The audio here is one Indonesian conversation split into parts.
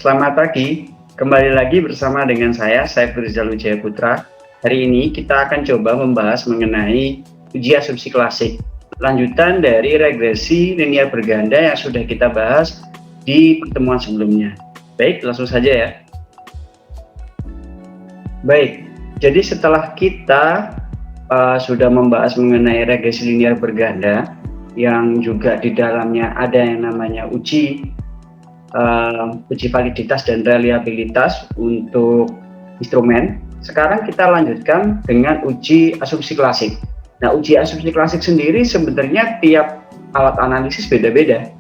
Selamat pagi, kembali lagi bersama dengan saya, Saiful Rizal Wijaya Putra. Hari ini kita akan coba membahas mengenai uji asumsi klasik, lanjutan dari regresi linear berganda yang sudah kita bahas di pertemuan sebelumnya. Baik, langsung saja ya. Baik, jadi setelah kita sudah membahas mengenai regresi linear berganda, yang juga di dalamnya ada yang namanya uji validitas dan reliabilitas untuk instrumen. Sekarang kita lanjutkan dengan uji asumsi klasik. Nah, uji asumsi klasik sendiri sebenarnya tiap alat analisis beda-beda.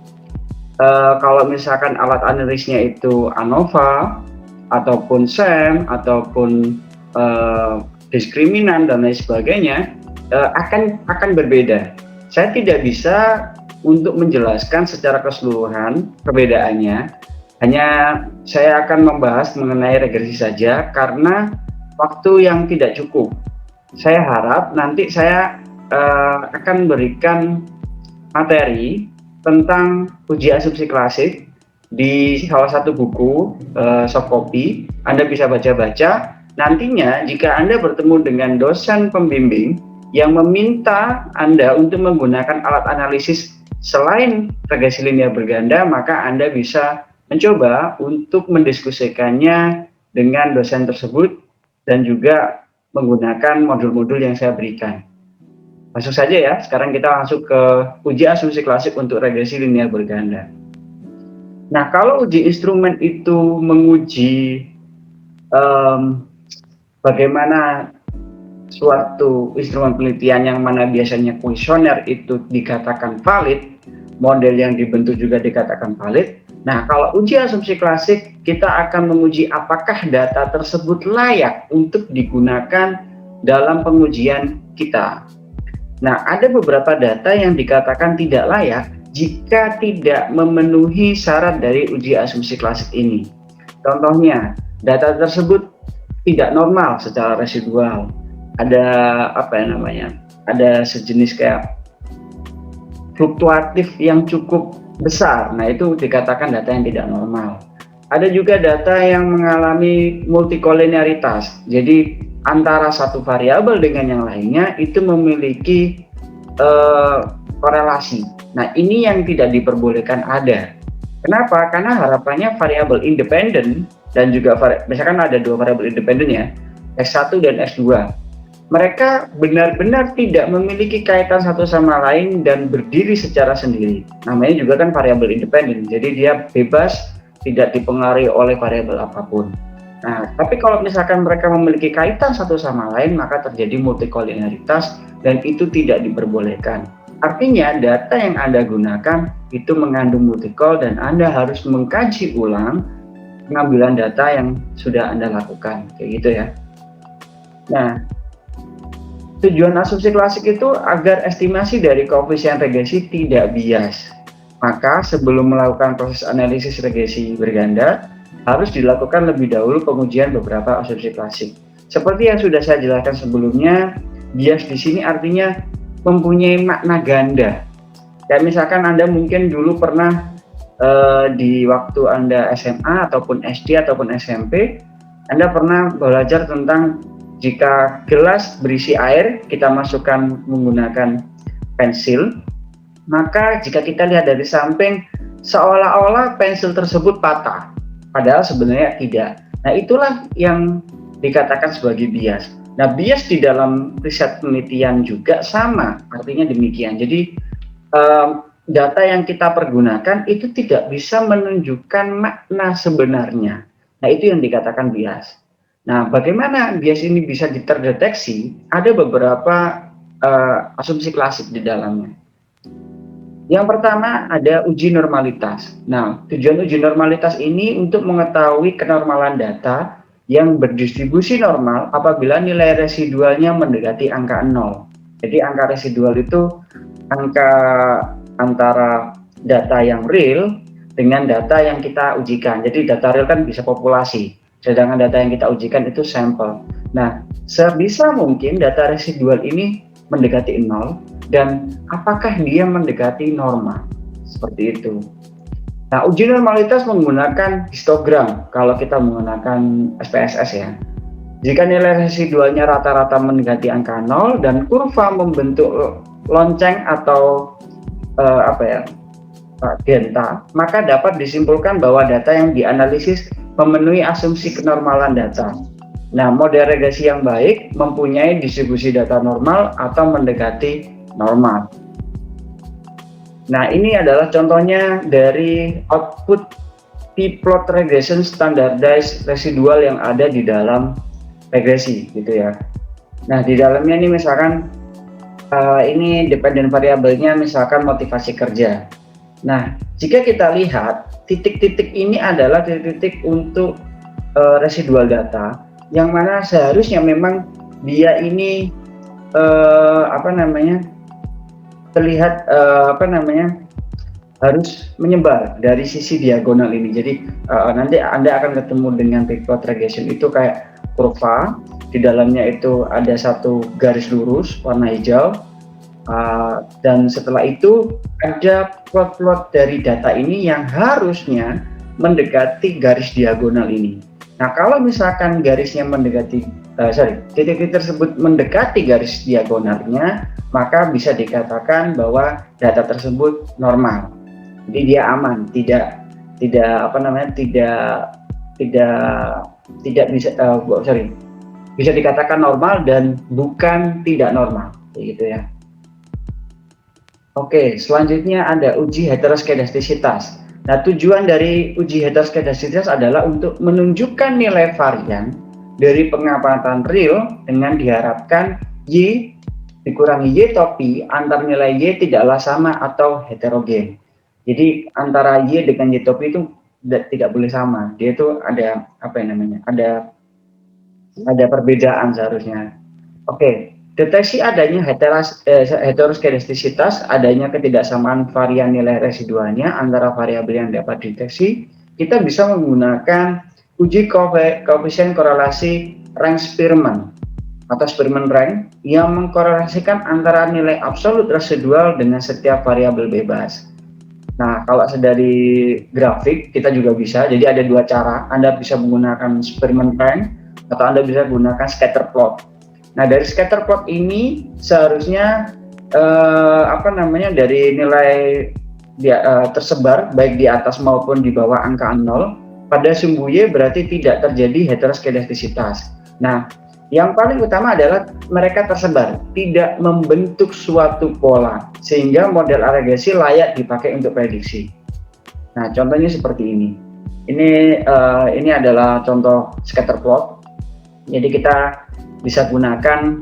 Kalau misalkan alat analisisnya itu ANOVA ataupun SEM ataupun diskriminan dan lain sebagainya, akan berbeda. Saya tidak bisa untuk menjelaskan secara keseluruhan perbedaannya, hanya saya akan membahas mengenai regresi saja karena waktu yang tidak cukup. Saya harap nanti saya akan berikan materi tentang uji asumsi klasik di salah satu buku soft copy. Anda bisa baca-baca. Nantinya jika Anda bertemu dengan dosen pembimbing yang meminta Anda untuk menggunakan alat analisis selain regresi linear berganda, maka Anda bisa mencoba untuk mendiskusikannya dengan dosen tersebut dan juga menggunakan modul-modul yang saya berikan. Langsung saja ya, sekarang kita langsung ke uji asumsi klasik untuk regresi linear berganda. Nah, kalau uji instrumen itu menguji bagaimana suatu instrumen penelitian yang mana biasanya kuesioner itu dikatakan valid, model yang dibentuk juga dikatakan valid. Nah, kalau uji asumsi klasik, kita akan menguji apakah data tersebut layak untuk digunakan dalam pengujian kita. Nah, ada beberapa data yang dikatakan tidak layak jika tidak memenuhi syarat dari uji asumsi klasik ini. Contohnya, data tersebut tidak normal secara residual. Ada ada sejenis kayak fluktuatif yang cukup besar. Nah, itu dikatakan data yang tidak normal. Ada juga data yang mengalami multikolinearitas. Jadi antara satu variabel dengan yang lainnya itu memiliki korelasi. Nah, ini yang tidak diperbolehkan ada. Kenapa? Karena harapannya variabel independen dan juga misalkan ada dua variabel independen ya, X1 dan X2. Mereka benar-benar tidak memiliki kaitan satu sama lain dan berdiri secara sendiri. Namanya juga kan variabel independen, jadi dia bebas, tidak dipengaruhi oleh variabel apapun. Nah, tapi kalau misalkan mereka memiliki kaitan satu sama lain, maka terjadi multikolinearitas dan itu tidak diperbolehkan. Artinya data yang Anda gunakan itu mengandung multikol dan Anda harus mengkaji ulang pengambilan data yang sudah Anda lakukan, kayak gitu ya. Nah, tujuan asumsi klasik itu agar estimasi dari koefisien regresi tidak bias. Maka sebelum melakukan proses analisis regresi berganda, harus dilakukan lebih dahulu pengujian beberapa asumsi klasik. Seperti yang sudah saya jelaskan sebelumnya, bias di sini artinya mempunyai makna ganda. Kayak misalkan Anda mungkin dulu pernah di waktu Anda SMA ataupun SD ataupun SMP, Anda pernah belajar tentang jika gelas berisi air, kita masukkan menggunakan pensil, maka jika kita lihat dari samping, seolah-olah pensil tersebut patah, padahal sebenarnya tidak. Nah, itulah yang dikatakan sebagai bias. Nah, bias di dalam riset penelitian juga sama, artinya demikian. Jadi, data yang kita pergunakan itu tidak bisa menunjukkan makna sebenarnya. Nah, itu yang dikatakan bias. Nah, bagaimana bias ini bisa terdeteksi? Ada beberapa asumsi klasik di dalamnya. Yang pertama ada uji normalitas. Nah, tujuan uji normalitas ini untuk mengetahui kenormalan data yang berdistribusi normal apabila nilai residualnya mendekati angka 0. Jadi angka residual itu angka antara data yang real dengan data yang kita ujikan. Jadi data real kan bisa populasi. Sedangkan data yang kita ujikan itu sampel. Nah, sebisa mungkin data residual ini mendekati 0 dan apakah dia mendekati norma. Seperti itu. Nah, uji normalitas menggunakan histogram kalau kita menggunakan SPSS ya. Jika nilai residualnya rata-rata mendekati angka 0 dan kurva membentuk lonceng atau apa ya, delta, maka dapat disimpulkan bahwa data yang dianalisis memenuhi asumsi kenormalan data. Nah, model regresi yang baik mempunyai distribusi data normal atau mendekati normal. Nah, ini adalah contohnya dari output P-plot regression standardized residual yang ada di dalam regresi gitu ya. Nah, di dalamnya ini misalkan ini dependent variabelnya misalkan motivasi kerja. Nah, jika kita lihat titik-titik ini adalah titik-titik untuk residual data yang mana seharusnya memang dia ini apa namanya terlihat harus menyebar dari sisi diagonal ini. Jadi nanti Anda akan ketemu dengan P-plot regression itu kayak kurva, di dalamnya itu ada satu garis lurus warna hijau, dan setelah itu ada plot-plot dari data ini yang harusnya mendekati garis diagonal ini. Nah, kalau misalkan garisnya mendekati titik-titik tersebut mendekati garis diagonalnya, maka bisa dikatakan bahwa data tersebut normal. Jadi dia aman, tidak bisa dikatakan normal dan bukan tidak normal, gitu ya. Oke, selanjutnya ada uji heteroskedastisitas. Nah, tujuan dari uji heteroskedastisitas adalah untuk menunjukkan nilai varian dari pengamatan real dengan diharapkan Y dikurangi Y topi antar nilai Y tidaklah sama atau heterogen. Jadi antara Y dengan Y topi itu tidak boleh sama. Dia itu ada ada perbedaan seharusnya. Oke, deteksi adanya heteroskedastisitas, adanya ketidaksamaan varian nilai residualnya antara variabel yang dapat dideteksi, kita bisa menggunakan uji koefisien korelasi rank Spearman atau Spearman rank yang mengkorelasikan antara nilai absolut residual dengan setiap variabel bebas. Nah, kalau dari grafik kita juga bisa, jadi ada dua cara. Anda bisa menggunakan Spearman rank atau Anda bisa menggunakan scatter plot. Nah, dari scatter plot ini seharusnya dari nilai tersebar baik di atas maupun di bawah angka 0 pada sumbu Y berarti tidak terjadi heteroskedastisitas. Nah, yang paling utama adalah mereka tersebar, tidak membentuk suatu pola, sehingga model regresi layak dipakai untuk prediksi. Nah, contohnya seperti ini. Ini adalah contoh scatter plot. Jadi kita bisa gunakan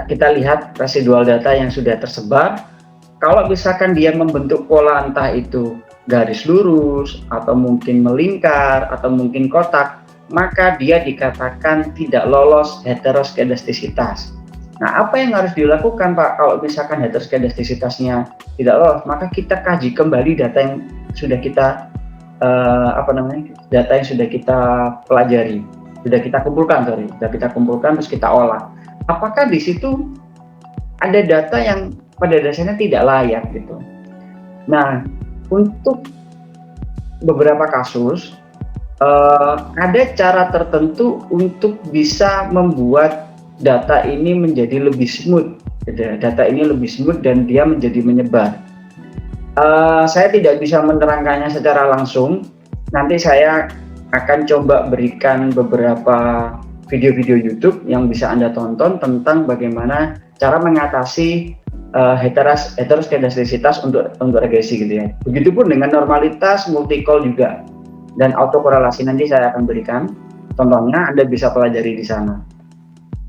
kita lihat residual data yang sudah tersebar. Kalau misalkan dia membentuk pola entah itu garis lurus atau mungkin melingkar atau mungkin kotak, maka dia dikatakan tidak lolos heteroskedastisitas. Nah, apa yang harus dilakukan Pak kalau misalkan heteroskedastisitasnya tidak lolos? Maka kita kaji kembali data yang sudah kita data yang sudah kita pelajari, sudah kita kumpulkan terus kita olah. Apakah di situ ada data yang pada dasarnya tidak layak gitu? Nah, untuk beberapa kasus ada cara tertentu untuk bisa membuat data ini menjadi lebih smooth. Data ini lebih smooth dan dia menjadi menyebar. Saya tidak bisa menerangkannya secara langsung. Nanti saya akan coba berikan beberapa video-video YouTube yang bisa Anda tonton tentang bagaimana cara mengatasi heteroskedastisitas untuk regresi gitu ya. Begitupun dengan normalitas, multi-call juga. Dan autokorelasi nanti saya akan berikan contohnya, Anda bisa pelajari di sana.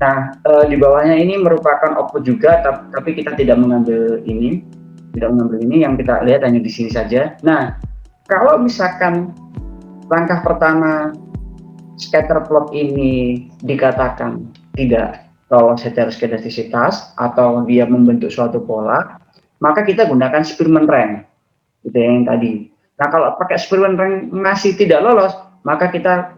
Nah, di bawahnya ini merupakan output juga, tapi kita tidak mengambil ini, yang kita lihat hanya di sini saja. Nah, kalau misalkan langkah pertama scatter plot ini dikatakan tidak lolos heteroskedastisitas atau dia membentuk suatu pola, maka kita gunakan Spearman rank, gitu ya, yang tadi. Nah, kalau pakai Spearman rank masih tidak lolos, maka kita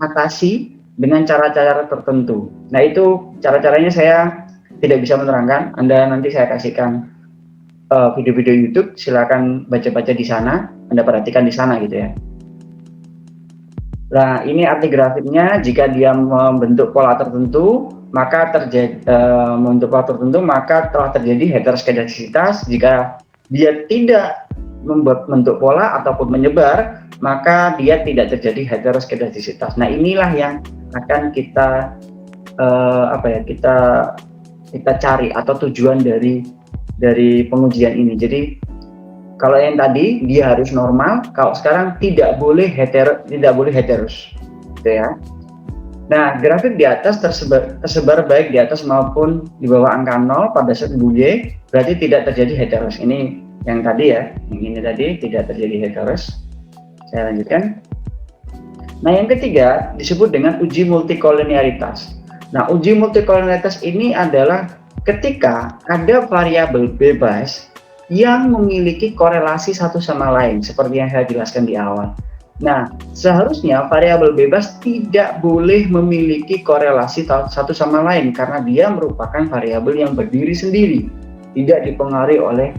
atasi dengan cara-cara tertentu. Nah, itu cara-caranya saya tidak bisa menerangkan. Nanti saya kasihkan video-video YouTube, silakan baca-baca di sana, Anda perhatikan di sana gitu ya. Nah, ini arti grafiknya. Jika dia membentuk pola tertentu, maka telah terjadi heteroskedastisitas. Jika dia tidak membentuk pola ataupun menyebar, maka dia tidak terjadi heteroskedastisitas. Nah, inilah yang akan kita kita cari atau tujuan dari pengujian ini. Jadi kalau yang tadi dia harus normal, kalau sekarang tidak boleh heteros, gitu ya. Nah, grafik di atas tersebar baik di atas maupun di bawah angka 0 pada set Y, berarti tidak terjadi heteros. Ini yang tadi ya, yang ini tadi tidak terjadi heteros. Saya lanjutkan. Nah, yang ketiga disebut dengan uji multikolinearitas. Nah, uji multikolinearitas ini adalah ketika ada variabel bebas yang memiliki korelasi satu sama lain, seperti yang saya jelaskan di awal. Nah, seharusnya variabel bebas tidak boleh memiliki korelasi satu sama lain karena dia merupakan variabel yang berdiri sendiri, tidak dipengaruhi oleh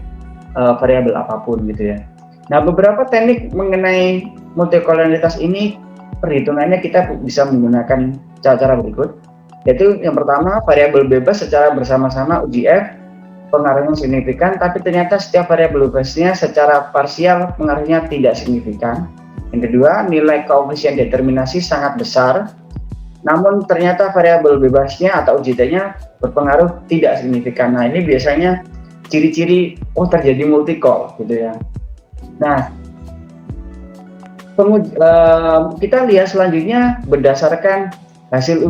variabel apapun gitu ya. Nah, beberapa teknik mengenai multikolinearitas ini perhitungannya kita bisa menggunakan cara-cara berikut, yaitu yang pertama, variabel bebas secara bersama-sama uji F pengaruhnya signifikan, tapi ternyata setiap variabel bebasnya secara parsial pengaruhnya tidak signifikan. Yang kedua, nilai koefisien determinasi sangat besar, namun ternyata variabel bebasnya atau uji T-nya berpengaruh tidak signifikan. Nah, ini biasanya ciri-ciri terjadi multikol gitu ya. Nah, kita lihat selanjutnya berdasarkan hasil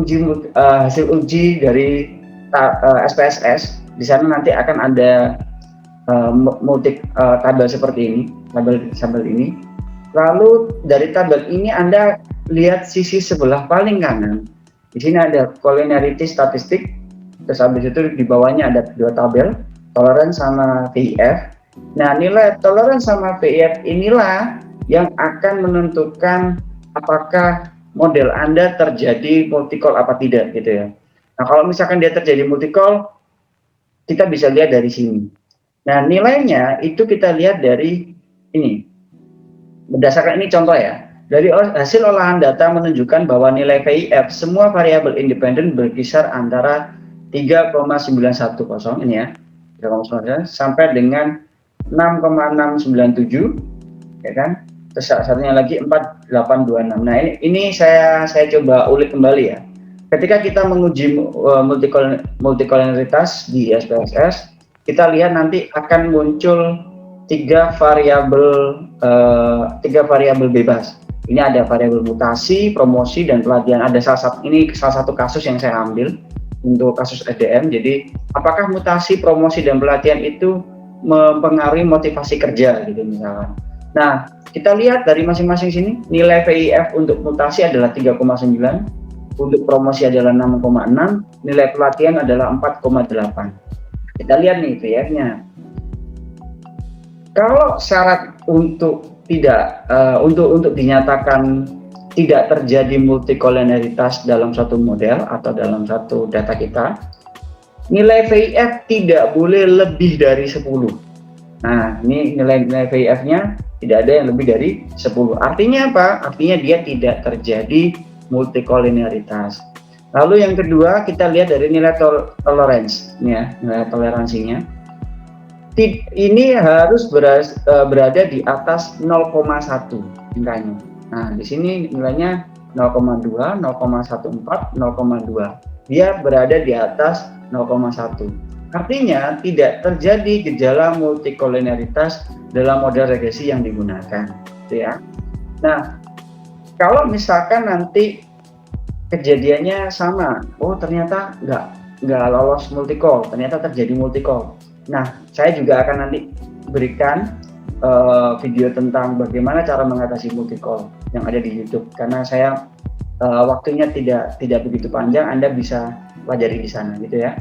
uji dari SPSS. Di sana nanti akan ada tabel seperti ini, tabel ini. Lalu dari tabel ini Anda lihat sisi sebelah paling kanan. Di sini ada collinearity statistik. Terus habis itu di bawahnya ada dua tabel, tolerance sama VIF. Nah, nilai tolerance sama VIF inilah yang akan menentukan apakah model Anda terjadi multikol apa tidak gitu ya. Nah, kalau misalkan dia terjadi multikol, kita bisa lihat dari sini. Nah, nilainya itu kita lihat dari ini. Berdasarkan ini contoh ya. Dari hasil olahan data menunjukkan bahwa nilai VIF semua variabel independen berkisar antara 3,910 ini ya, 3,9 sampai dengan 6,697 ya kan. Terus satunya lagi 4826. Nah, ini saya coba ulik kembali ya. Ketika kita menguji multikolinearitas di SPSS, kita lihat nanti akan muncul tiga variabel bebas. Ini ada variabel mutasi, promosi, dan pelatihan. Ada salah satu kasus yang saya ambil untuk kasus SDM. Jadi, apakah mutasi, promosi, dan pelatihan itu mempengaruhi motivasi kerja gitu misalkan. Nah, kita lihat dari masing-masing sini, nilai VIF untuk mutasi adalah 3,9. Untuk promosi adalah 6,6, nilai pelatihan adalah 4,8. Kita lihat nih VIF-nya. Kalau syarat untuk dinyatakan tidak terjadi multikolinearitas dalam satu model atau dalam satu data kita, nilai VIF tidak boleh lebih dari 10. Nah, ini nilai VIF-nya tidak ada yang lebih dari 10. Artinya apa? Artinya dia tidak terjadi multikolinearitas. Lalu yang kedua kita lihat dari nilai tolerance ya, nilai toleransinya. Ini harus berada di atas 0,1 angkanya. Nah, di sini nilainya 0,2, 0,14, 0,2. Dia berada di atas 0,1. Artinya tidak terjadi gejala multikolinearitas dalam model regresi yang digunakan, gitu ya. Nah, kalau misalkan nanti kejadiannya sama, ternyata nggak lolos multikol, ternyata terjadi multikol. Nah, saya juga akan nanti berikan video tentang bagaimana cara mengatasi multikol yang ada di YouTube, karena saya waktunya tidak begitu panjang, Anda bisa pelajari di sana, gitu ya.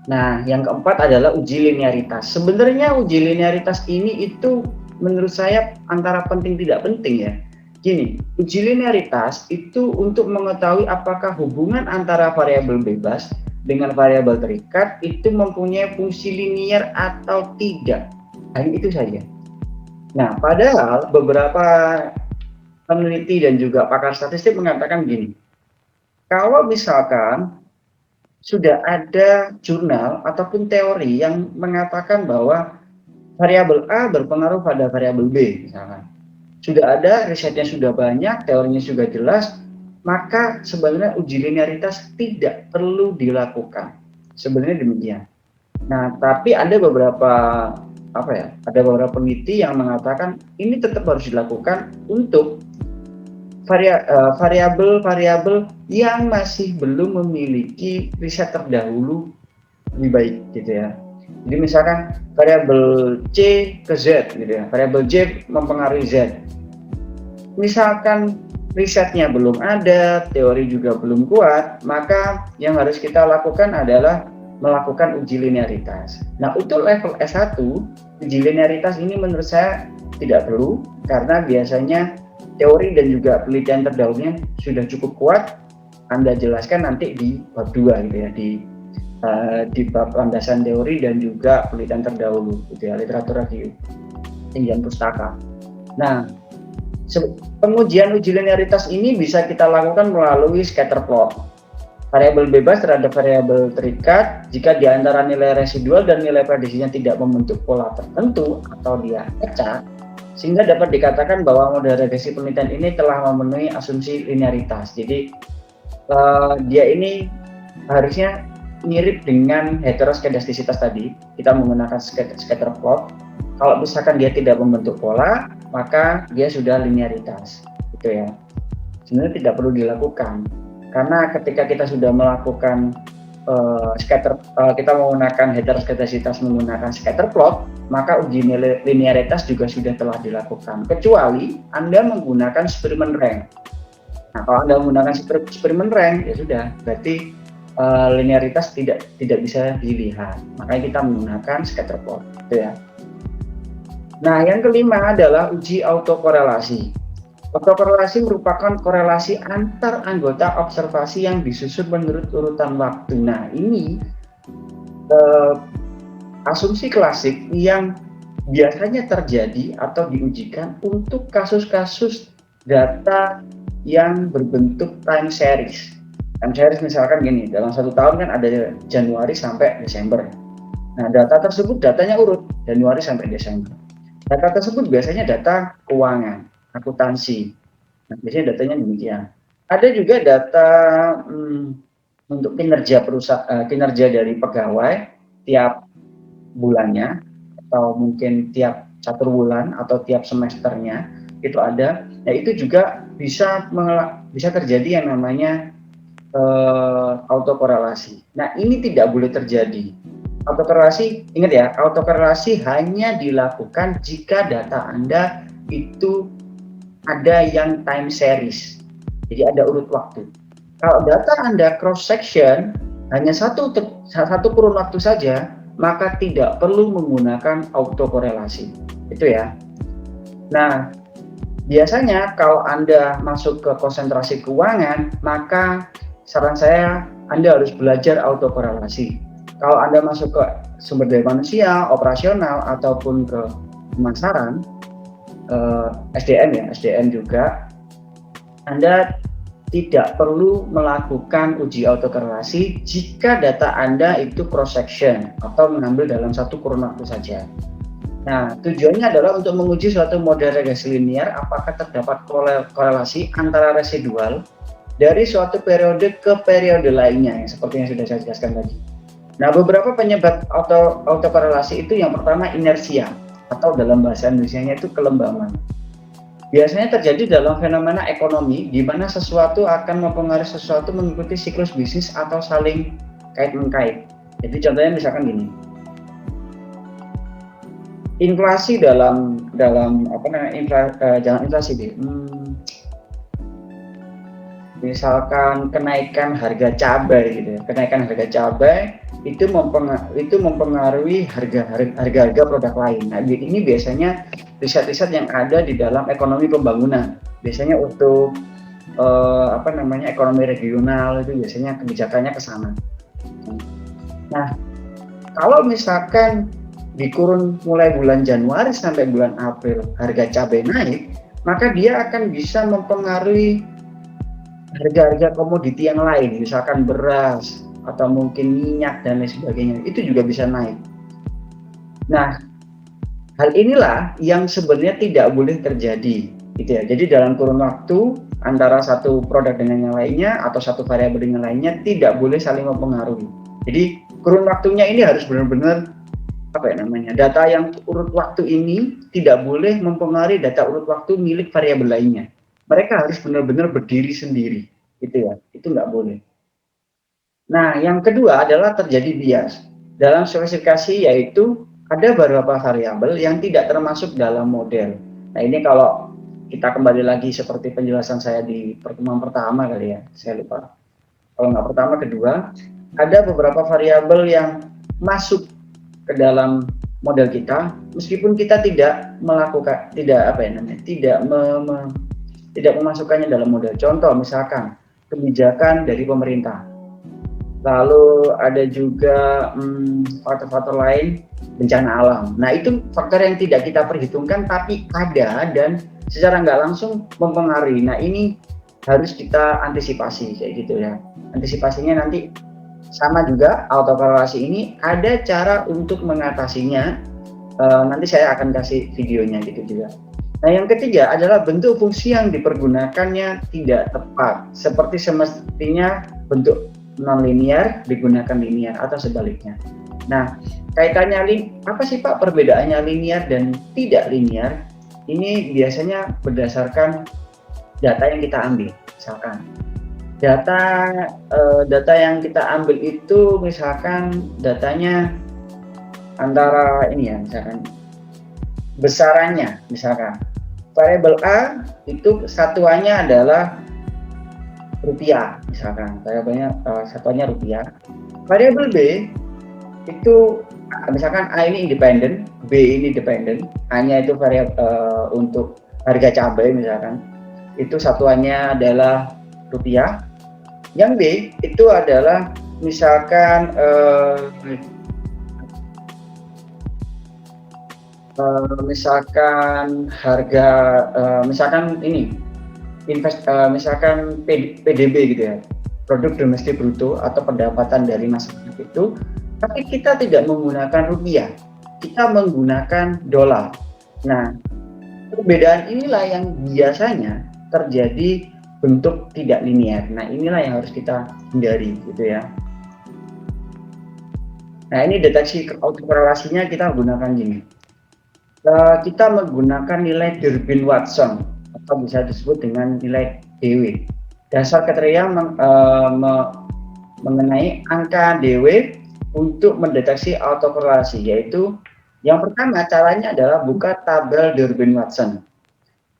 Nah, yang keempat adalah uji linearitas. Sebenarnya uji linearitas ini itu menurut saya antara penting tidak penting ya. Gini, uji linearitas itu untuk mengetahui apakah hubungan antara variabel bebas dengan variabel terikat itu mempunyai fungsi linier atau tidak. Hanya itu saja. Nah, padahal beberapa peneliti dan juga pakar statistik mengatakan gini, kalau misalkan sudah ada jurnal ataupun teori yang mengatakan bahwa variabel A berpengaruh pada variabel B, misalkan, sudah ada risetnya, sudah banyak, teorinya sudah jelas, maka sebenarnya uji linearitas tidak perlu dilakukan. Sebenarnya demikian. Nah, tapi ada beberapa ada beberapa peneliti yang mengatakan ini tetap harus dilakukan untuk variabel-variabel yang masih belum memiliki riset terdahulu lebih baik gitu ya. Jadi misalkan variabel C ke Z gitu ya, variabel J mempengaruhi Z. Misalkan risetnya belum ada, teori juga belum kuat, maka yang harus kita lakukan adalah melakukan uji linearitas. Nah, untuk level S1, uji linearitas ini menurut saya tidak perlu, karena biasanya teori dan juga penelitian terdahulunya sudah cukup kuat. Anda jelaskan nanti di bab 2 gitu ya, di bab landasan teori dan juga penelitian terdahulu gitu ya, literatur review, tinjauan pustaka. Nah, pengujian uji linearitas ini bisa kita lakukan melalui scatter plot. Variabel bebas terhadap variabel terikat jika di antara nilai residual dan nilai prediksinya tidak membentuk pola tertentu atau dia acak, sehingga dapat dikatakan bahwa model regresi penelitian ini telah memenuhi asumsi linearitas. Jadi dia ini harusnya mirip dengan heteroskedastisitas tadi. Kita menggunakan scatter plot. Kalau misalkan dia tidak membentuk pola, maka dia sudah linearitas, gitu ya. Sebenarnya tidak perlu dilakukan, karena ketika kita sudah melakukan kita menggunakan heteroskedastisitas menggunakan scatter plot, maka uji linearitas juga sudah telah dilakukan, kecuali Anda menggunakan Spearman rank. Nah, kalau Anda menggunakan Spearman rank, ya sudah, berarti linearitas tidak bisa dilihat. Makanya kita menggunakan scatter plot, gitu ya. Nah, yang kelima adalah uji autokorelasi. Autokorelasi merupakan korelasi antar anggota observasi yang disusun menurut urutan waktu. Nah, ini asumsi klasik yang biasanya terjadi atau diujikan untuk kasus-kasus data yang berbentuk time series. Time series misalkan gini, dalam satu tahun kan ada Januari sampai Desember. Nah, data tersebut datanya urut Januari sampai Desember. Data tersebut biasanya data keuangan, akuntansi. Nah, biasanya datanya demikian. Ada juga data untuk kinerja dari pegawai tiap bulannya, atau mungkin tiap 1 bulan atau tiap semesternya itu ada. Nah, itu juga bisa terjadi yang namanya autokorelasi. Nah, ini tidak boleh terjadi. Autokorelasi, ingat ya, autokorelasi hanya dilakukan jika data Anda itu ada yang time series, jadi ada urut waktu. Kalau data Anda cross section hanya satu kurun waktu saja, maka tidak perlu menggunakan autokorelasi, itu ya. Nah, biasanya kalau Anda masuk ke konsentrasi keuangan, maka saran saya Anda harus belajar autokorelasi. Kalau Anda masuk ke sumber daya manusia, operasional, ataupun ke pemasaran, SDM juga, Anda tidak perlu melakukan uji autokorelasi jika data Anda itu cross section atau mengambil dalam satu kurun waktu saja. Nah, tujuannya adalah untuk menguji suatu model regresi linear apakah terdapat korelasi antara residual dari suatu periode ke periode lainnya, yang seperti yang sudah saya jelaskan tadi. Nah, beberapa penyebab autokorelasi itu yang pertama inersia, atau dalam bahasa Indonesianya itu kelembaman. Biasanya terjadi dalam fenomena ekonomi di mana sesuatu akan mempengaruhi sesuatu mengikuti siklus bisnis atau saling kait-mengkait. Jadi contohnya misalkan gini. Inflasi jangan inflasi deh. Misalkan kenaikan harga cabai gitu ya. Kenaikan harga cabai itu mempengaruhi harga produk lain. Nah, ini biasanya riset-riset yang ada di dalam ekonomi pembangunan. Biasanya untuk ekonomi regional itu biasanya kebijakannya ke sana. Nah, kalau misalkan di kurun mulai bulan Januari sampai bulan April harga cabai naik, maka dia akan bisa mempengaruhi harga-harga komoditi yang lain, misalkan beras atau mungkin minyak dan lain sebagainya, itu juga bisa naik. Nah, hal inilah yang sebenarnya tidak boleh terjadi, gitu ya. Jadi dalam kurun waktu antara satu produk dengan yang lainnya atau satu variabel dengan lainnya tidak boleh saling mempengaruhi. Jadi kurun waktunya ini harus benar-benar data yang urut waktu ini tidak boleh mempengaruhi data urut waktu milik variabel lainnya. Mereka harus benar-benar berdiri sendiri, gitu ya. Itu nggak boleh. Nah, yang kedua adalah terjadi bias. Dalam spesifikasi yaitu ada beberapa variabel yang tidak termasuk dalam model. Nah, ini kalau kita kembali lagi seperti penjelasan saya di pertemuan pertama kali ya, saya lupa. Kalau nggak pertama, kedua, ada beberapa variabel yang masuk ke dalam model kita, meskipun kita tidak melakukan, tidak memasukkannya dalam model. Contoh misalkan kebijakan dari pemerintah. Lalu ada juga faktor-faktor lain, bencana alam. Nah, itu faktor yang tidak kita perhitungkan tapi ada dan secara nggak langsung mempengaruhi. Nah, ini harus kita antisipasi kayak gitu ya. Antisipasinya nanti sama juga, autokorelasi ini ada cara untuk mengatasinya. Nanti saya akan kasih videonya gitu juga. Nah, yang ketiga adalah bentuk fungsi yang dipergunakannya tidak tepat, seperti semestinya bentuk non-linear digunakan linear atau sebaliknya. Nah, kaitannya apa sih Pak perbedaannya linear dan tidak linear? Ini biasanya berdasarkan data yang kita ambil. Misalkan data yang kita ambil itu misalkan datanya antara ini ya, misalkan besarannya, misalkan variabel A itu satuannya adalah rupiah, misalkan variabelnya satuannya rupiah. Variabel B itu misalkan A ini independen, B ini dependen, A-nya itu variabel untuk harga cabai misalkan, itu satuannya adalah rupiah. Yang B itu adalah misalkan misalkan harga misalkan ini misalkan PDB gitu ya, produk domestik bruto atau pendapatan dari masyarakat itu, tapi kita tidak menggunakan rupiah, kita menggunakan dolar. Nah, perbedaan inilah yang biasanya terjadi bentuk tidak linear. Nah, inilah yang harus kita hindari gitu ya. Nah, ini deteksi autokorelasinya kita gunakan gini. Kita menggunakan nilai Durbin-Watson atau bisa disebut dengan nilai DW. Dasar kriteria mengenai angka DW untuk mendeteksi autokorelasi, yaitu yang pertama caranya adalah buka tabel Durbin-Watson.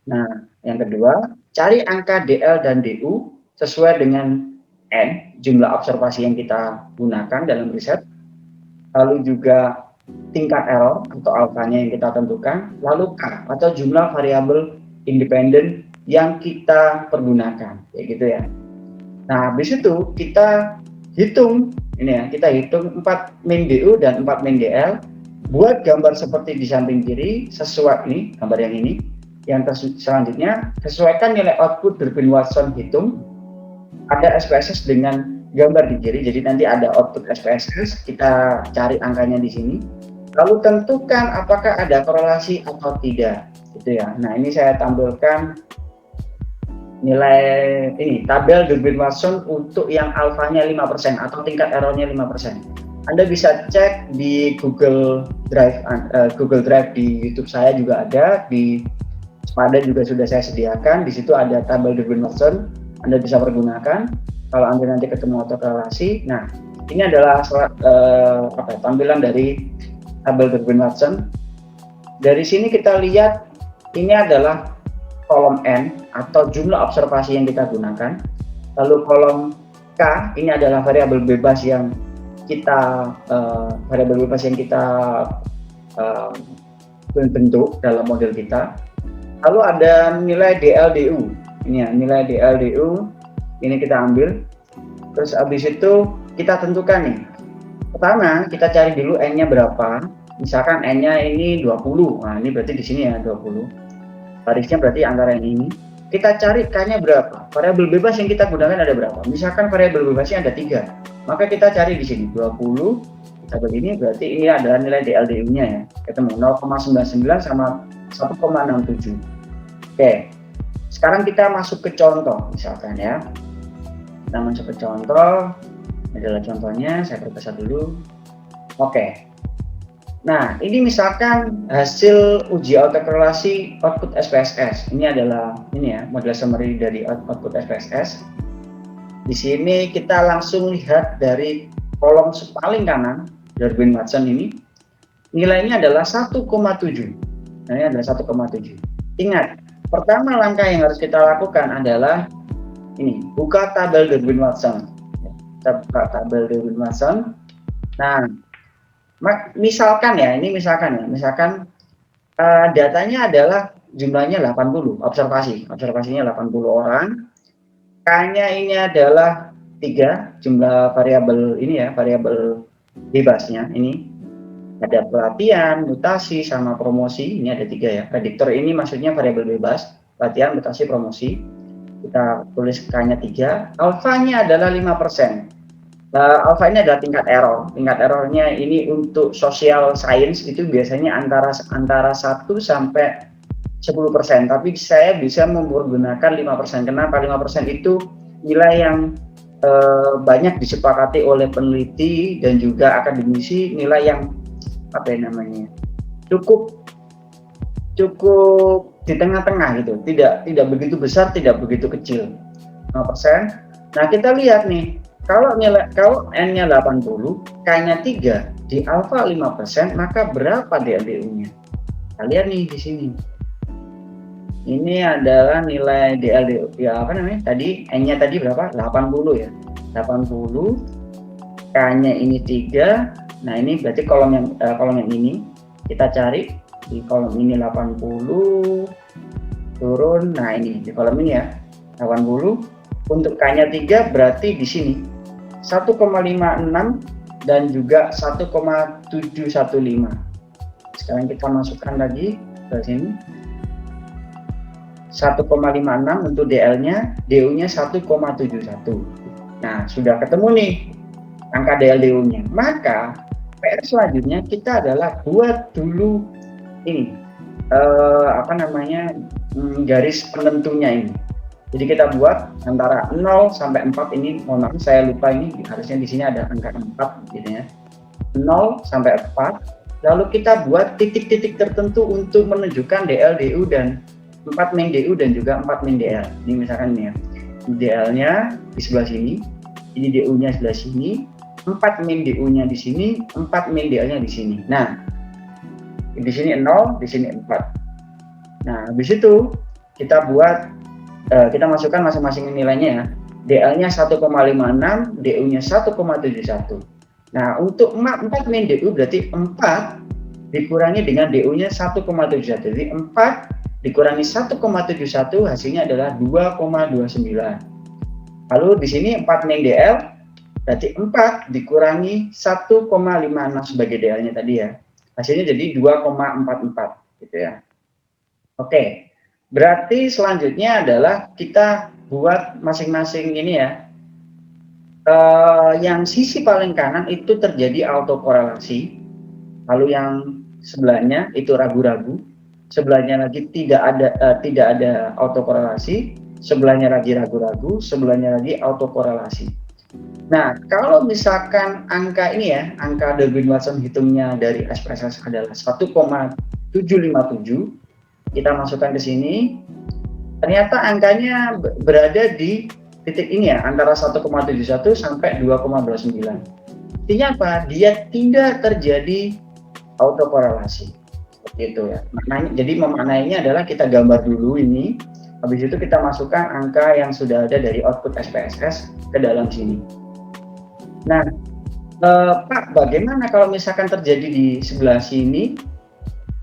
Nah, yang kedua, cari angka DL dan DU sesuai dengan N, jumlah observasi yang kita gunakan dalam riset. Lalu juga tingkat error atau alfanya yang kita tentukan, lalu K atau jumlah variabel independen yang kita pergunakan, kayak gitu ya. Nah, habis itu kita hitung ini ya, kita hitung 4 min DU dan 4 min DL, buat gambar seperti di samping kiri sesuai ini, gambar yang ini. Yang selanjutnya sesuaikan nilai output Durbin-Watson hitung, ada SPSS dengan gambar di kiri, jadi nanti ada output SPSS, kita cari angkanya di sini. Lalu tentukan apakah ada korelasi atau tidak, gitu ya. Nah, ini saya tampilkan nilai ini tabel Durbin-Watson untuk yang alfanya 5% atau tingkat errornya 5%. Anda bisa cek di Google Drive di YouTube saya juga ada, di Spada juga sudah saya sediakan. Di situ ada tabel Durbin-Watson, Anda bisa pergunakan kalau Anda nanti ketemu autokorelasi. Nah, ini adalah tampilan dari tabel Durbin-Watson. Dari sini kita lihat ini adalah kolom N atau jumlah observasi yang kita gunakan. Lalu kolom K ini adalah variabel bebas yang kita bentuk dalam model kita. Lalu ada nilai DLDU. Ini ya, nilai DLDU ini kita ambil. Terus habis itu kita tentukan nih. Pertama, kita cari dulu N-nya berapa. Misalkan N-nya ini 20. Nah, ini berarti di sini ya 20. Barisnya berarti antara yang ini. Kita cari K-nya berapa. Variabel bebas yang kita gunakan ada berapa? Misalkan variabel bebasnya ada 3. Maka kita cari di sini 20. Kita begini berarti ini adalah nilai DLDU-nya ya. Ketemu 0,99 sama 1,67. Oke. Sekarang kita masuk ke contoh misalkan ya. Kita masuk ke contoh. Ini adalah contohnya, saya perbesar dulu. Oke. Nah, ini misalkan hasil uji autokorelasi output SPSS. Ini adalah ini ya, model summary dari output SPSS. Di sini kita langsung lihat dari kolom paling kanan, Darwin-Watson ini. Nilainya adalah 1,7. Nah, ini adalah 1,7. Ingat, pertama langkah yang harus kita lakukan adalah ini, buka tabel Darwin-Watson. Kita buka tabel Darwin-Watson. Nah, misalkan datanya adalah jumlahnya 80 observasinya 80 orang. K-nya ini adalah 3, jumlah variabel ini ya, variabel bebasnya ini. Ada pelatihan, mutasi, sama promosi, ini ada 3 ya. Prediktor ini maksudnya variabel bebas, pelatihan, mutasi, promosi. Kita tulis K-nya 3, alfanya adalah 5%. Alpha ini adalah tingkat error. Tingkat errornya ini untuk social science itu biasanya antara 1 sampai 10%. Tapi saya bisa menggunakan 5%. Kenapa? 5% itu nilai yang banyak disepakati oleh peneliti dan juga akademisi, nilai yang cukup di tengah-tengah gitu. Tidak begitu besar, tidak begitu kecil. 5%. Nah, kita lihat nih. Kalau N-nya 80, K-nya 3, di alfa 5%, maka berapa DLDU-nya? Kita lihat nih di sini. Ini adalah nilai DLDU. Ya, Tadi N-nya tadi berapa? 80 ya. 80. K-nya ini 3. Nah, ini berarti kolom yang ini. Kita cari di kolom ini 80 turun. Nah, ini di kolom ini ya. 80. Untuk K-nya 3 berarti di sini 1,56 dan juga 1,715. Sekarang kita masukkan lagi ke sini. 1,56 untuk DL-nya, DU-nya 1,71. Nah, sudah ketemu nih angka DLDU-nya. Maka PR selanjutnya kita adalah buat dulu ini garis penentunya ini. Jadi kita buat antara 0 sampai 4 ini, mohon maaf saya lupa ini harusnya di sini ada angka 4 gitu ya. 0 sampai 4. Lalu kita buat titik-titik tertentu untuk menunjukkan DL, DU dan 4 min DU dan juga 4 min DL. Ini misalkan ini ya. DL-nya di sebelah sini, ini DU-nya sebelah sini, 4 min DU-nya di sini, 4 min DL-nya di sini. Nah, di sini 0, di sini 4. Nah, habis itu kita buat kita masukkan masing-masing nilainya ya. DL-nya 1,56, DU-nya 1,71. Nah, untuk 4 min DU berarti 4 dikurangi dengan DU-nya 1,71. Jadi 4 dikurangi 1,71 hasilnya adalah 2,29. Lalu di sini 4 min DL berarti 4 dikurangi 1,56 sebagai DL-nya tadi ya. Hasilnya jadi 2,44 gitu ya. Oke. Berarti selanjutnya adalah kita buat masing-masing ini ya. Yang sisi paling kanan itu terjadi autokorelasi. Lalu yang sebelahnya itu ragu-ragu. Sebelahnya lagi tidak ada autokorelasi. Sebelahnya lagi ragu-ragu. Sebelahnya lagi autokorelasi. Nah, kalau misalkan angka ini ya, angka Darwin-Watson hitungnya dari SPSS adalah 1,757. Kita masukkan ke sini, ternyata angkanya berada di titik ini ya, antara 1,71 sampai 2,29. Artinya apa? Dia tidak terjadi autokorelasi. Seperti itu ya. Jadi memaknainya adalah kita gambar dulu ini, habis itu kita masukkan angka yang sudah ada dari output SPSS ke dalam sini. Nah, Pak, bagaimana kalau misalkan terjadi di sebelah sini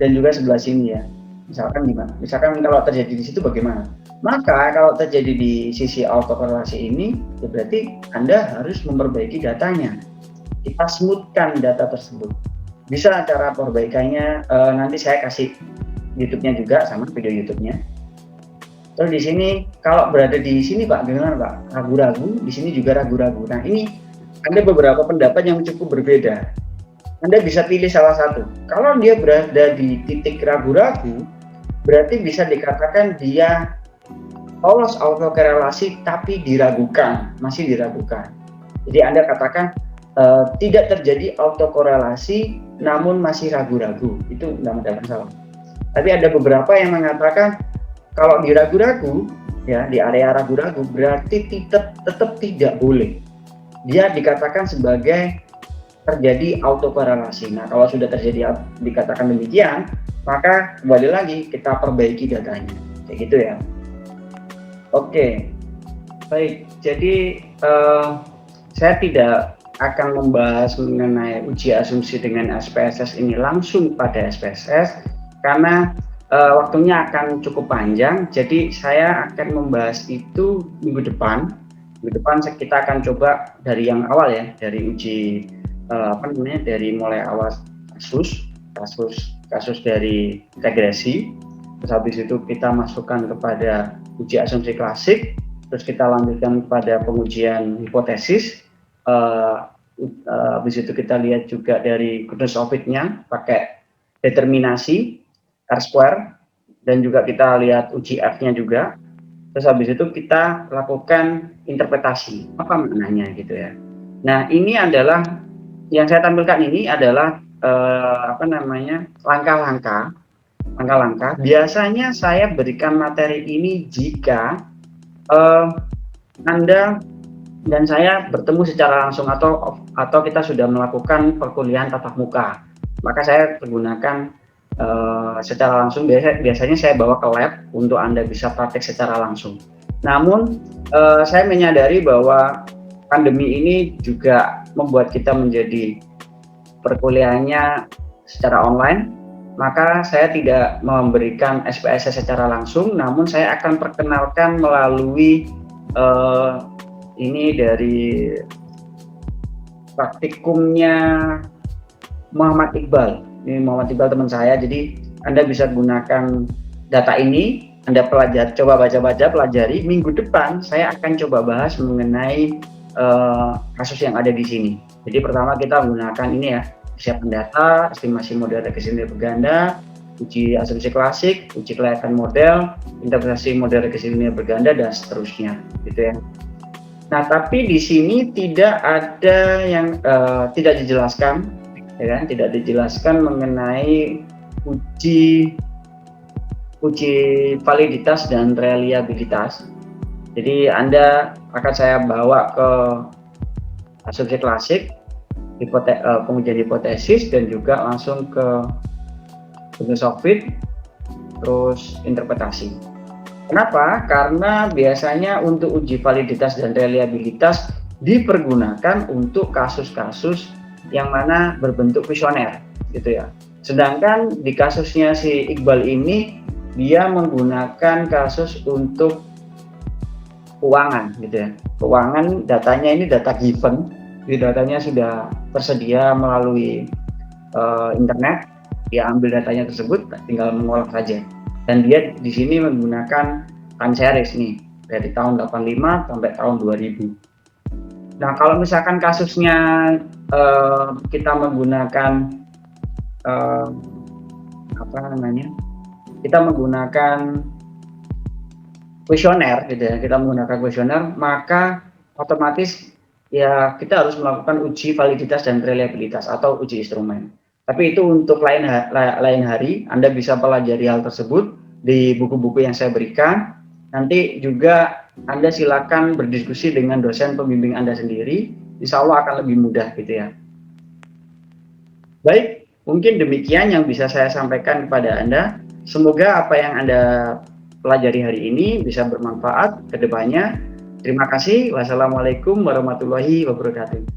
dan juga sebelah sini ya? Misalkan gimana? Misalkan kalau terjadi di situ bagaimana? Maka kalau terjadi di sisi autokorelasi ini, ya berarti Anda harus memperbaiki datanya. Kita smoothkan data tersebut. Bisa cara perbaikannya, nanti saya kasih YouTube-nya juga, sama video YouTube-nya. Terus di sini kalau berada di sini Pak, gimana Pak? Ragu-ragu, di sini juga ragu-ragu. Nah ini ada beberapa pendapat yang cukup berbeda. Anda bisa pilih salah satu. Kalau dia berada di titik ragu-ragu, berarti bisa dikatakan dia lolos autokorelasi tapi diragukan, masih diragukan. Jadi Anda katakan tidak terjadi autokorelasi namun masih ragu-ragu, itu tidak ada masalah. Tapi ada beberapa yang mengatakan kalau di ragu-ragu, ya di area ragu-ragu berarti tetap tidak boleh. Dia dikatakan sebagai terjadi autokorelasi. Nah kalau sudah terjadi dikatakan demikian, maka kembali lagi kita perbaiki datanya, kayak gitu ya. Oke, baik. Jadi saya tidak akan membahas mengenai uji asumsi dengan SPSS ini langsung pada SPSS karena waktunya akan cukup panjang. Jadi saya akan membahas itu minggu depan. Minggu depan kita akan coba dari yang awal ya, dari uji dari mulai awal kasus dari regresi. Terus habis itu kita masukkan kepada uji asumsi klasik, terus kita lanjutkan pada pengujian hipotesis. Habis itu kita lihat juga dari Kudus-Ovitnya pakai determinasi R-square, dan juga kita lihat uji F-nya juga. Terus habis itu kita lakukan interpretasi, apa maknanya gitu ya. Nah ini adalah yang saya tampilkan, ini adalah langkah-langkah. Biasanya saya berikan materi ini jika Anda dan saya bertemu secara langsung atau kita sudah melakukan perkuliahan tatap muka, maka saya menggunakan secara langsung. Biasanya saya bawa ke lab untuk Anda bisa praktek secara langsung. Namun saya menyadari bahwa pandemi ini juga membuat kita menjadi perkuliahannya secara online. Maka saya tidak memberikan SPSS secara langsung, namun saya akan perkenalkan melalui ini dari praktikumnya Muhammad Iqbal. Ini Muhammad Iqbal teman saya, jadi Anda bisa gunakan data ini, Anda coba baca-baca, pelajari. Minggu depan saya akan coba bahas mengenai kasus yang ada di sini. Jadi pertama kita menggunakan ini ya, persiapan data, estimasi model regresi nilai berganda, uji asumsi klasik, uji kelayakan model, interpretasi model regresi nilai berganda, dan seterusnya, gitu ya. Nah, tapi di sini tidak ada yang tidak dijelaskan, ya kan? Tidak dijelaskan mengenai uji validitas dan reliabilitas. Jadi Anda akan saya bawa ke asumsi klasik, pengujian hipotesis, dan juga langsung ke Kudus-Ovit, terus interpretasi. Kenapa? Karena biasanya untuk uji validitas dan reliabilitas dipergunakan untuk kasus-kasus yang mana berbentuk kuesioner, gitu ya. Sedangkan di kasusnya si Iqbal ini dia menggunakan kasus untuk keuangan, gitu ya. Keuangan, datanya ini data given. Jadi datanya sudah tersedia melalui internet, dia ambil datanya tersebut, tinggal mengolah saja. Dan dia di sini menggunakan time series nih, dari tahun 85 sampai tahun 2000. Nah kalau misalkan kasusnya kita menggunakan kita menggunakan kuesioner, gitu ya, kita menggunakan kuesioner, maka otomatis ya kita harus melakukan uji validitas dan reliabilitas atau uji instrumen. Tapi itu untuk lain hari, Anda bisa pelajari hal tersebut di buku-buku yang saya berikan. Nanti juga Anda silakan berdiskusi dengan dosen pembimbing Anda sendiri, insya Allah akan lebih mudah, gitu ya. Baik, mungkin demikian yang bisa saya sampaikan kepada Anda. Semoga apa yang Anda pelajari hari ini bisa bermanfaat ke depannya. Terima kasih. Wassalamualaikum warahmatullahi wabarakatuh.